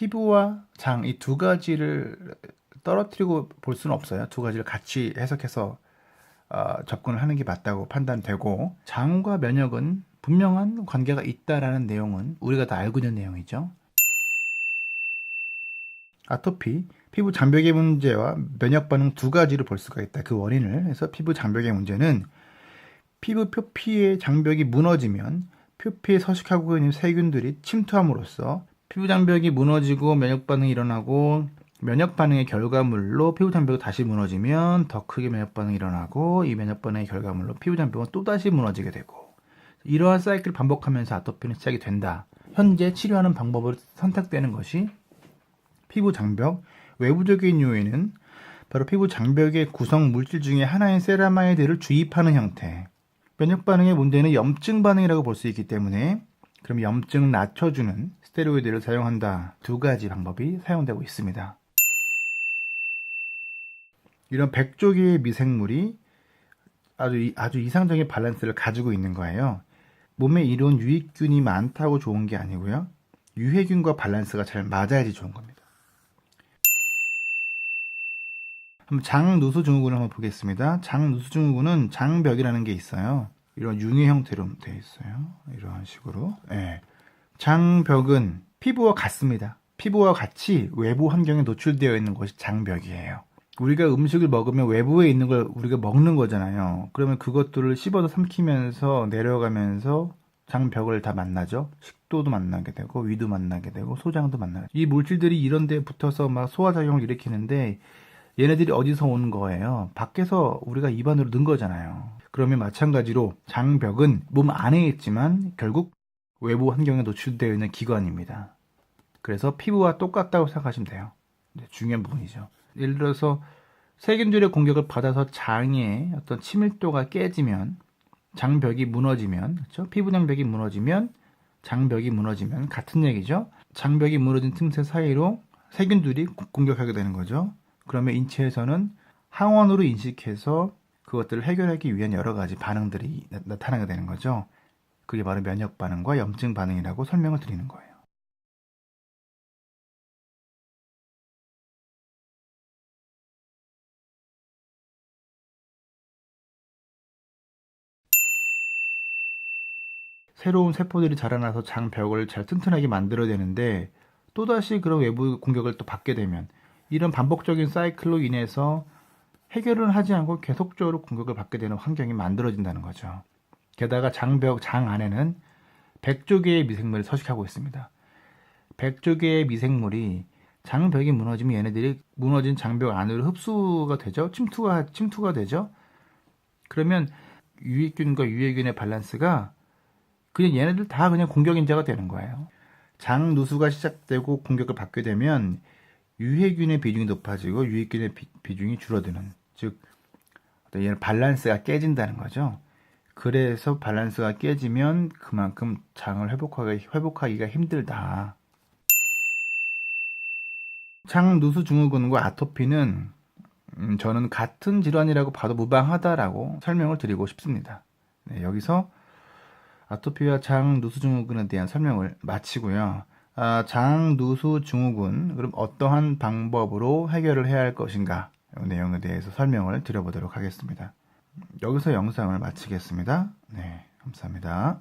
피부와 장 이 두 가지를 떨어뜨리고 볼 수는 없어요. 두 가지를 같이 해석해서 접근을 하는 게 맞다고 판단되고, 장과 면역은 분명한 관계가 있다라는 내용은 우리가 다 알고 있는 내용이죠. 아토피, 피부 장벽의 문제와 면역 반응 두 가지로 볼 수가 있다. 그 원인을 해서 피부 장벽의 문제는 피부 표피의 장벽이 무너지면 표피에 서식하고 있는 세균들이 침투함으로써 피부 장벽이 무너지고 면역 반응이 일어나고, 면역 반응의 결과물로 피부 장벽이 다시 무너지면 더 크게 면역 반응이 일어나고, 이 면역 반응의 결과물로 피부 장벽은 또다시 무너지게 되고, 이러한 사이클을 반복하면서 아토피는 시작이 된다. 현재 치료하는 방법으로 선택되는 것이 피부 장벽, 외부적인 요인은 바로 피부 장벽의 구성 물질 중에 하나인 세라마이드를 주입하는 형태. 면역 반응의 문제는 염증 반응이라고 볼 수 있기 때문에 그럼 염증을 낮춰주는 스테로이드를 사용한다. 두 가지 방법이 사용되고 있습니다. 이런 100조 개의 미생물이 아주 이상적인 밸런스를 가지고 있는 거예요. 몸에 이런 유익균이 많다고 좋은 게 아니고요. 유해균과 밸런스가 잘 맞아야지 좋은 겁니다. 한번 장누수 증후군을 한번 보겠습니다. 장누수 증후군은 장벽이라는 게 있어요. 이런 융의 형태로 되어 있어요. 이런 식으로. 네. 장벽은 피부와 같습니다. 피부와 같이 외부 환경에 노출되어 있는 것이 장벽이에요. 우리가 음식을 먹으면 외부에 있는 걸 우리가 먹는 거잖아요. 그러면 그것들을 씹어서 삼키면서 내려가면서 장벽을 다 만나죠. 식도도 만나게 되고 위도 만나게 되고 소장도 만나게 되고, 이 물질들이 이런 데에 붙어서 막 소화작용을 일으키는데, 얘네들이 어디서 온 거예요? 밖에서 우리가 입안으로 넣은 거잖아요. 그러면 마찬가지로 장벽은 몸 안에 있지만 결국 외부 환경에 노출되어 있는 기관입니다. 그래서 피부와 똑같다고 생각하시면 돼요. 중요한 부분이죠. 예를 들어서 세균들의 공격을 받아서 장의 어떤 친밀도가 깨지면, 장벽이 무너지면, 그렇죠? 피부 장벽이 무너지면, 장벽이 무너지면 같은 얘기죠. 장벽이 무너진 틈새 사이로 세균들이 공격하게 되는 거죠. 그러면 인체에서는 항원으로 인식해서 그것들을 해결하기 위한 여러 가지 반응들이 나타나게 되는 거죠. 그게 바로 면역 반응과 염증 반응이라고 설명을 드리는 거예요. 새로운 세포들이 자라나서 장벽을 잘 튼튼하게 만들어야 되는데, 또다시 그런 외부 공격을 또 받게 되면 이런 반복적인 사이클로 인해서 해결을 하지 않고 계속적으로 공격을 받게 되는 환경이 만들어진다는 거죠. 게다가 장 안에는 100조 개의 미생물이 서식하고 있습니다. 100조 개의 미생물이 장벽이 무너지면 얘네들이 무너진 장벽 안으로 흡수가 되죠. 침투가 되죠. 그러면 유익균과 유해균의 밸런스가 그냥 얘네들 다 그냥 공격인자가 되는 거예요. 장 누수가 시작되고 공격을 받게 되면 유해균의 비중이 높아지고 유익균의 비중이 줄어드는, 즉 얘는 밸런스가 깨진다는 거죠. 그래서 밸런스가 깨지면 그만큼 장을 회복하기가 힘들다. 장 누수 증후군과 아토피는 저는 같은 질환이라고 봐도 무방하다라고 설명을 드리고 싶습니다. 네, 여기서 아토피와 장 누수 증후군에 대한 설명을 마치고요. 장 누수 증후군, 그럼 어떠한 방법으로 해결을 해야 할 것인가, 이 내용에 대해서 설명을 드려보도록 하겠습니다. 여기서 영상을 마치겠습니다. 네, 감사합니다.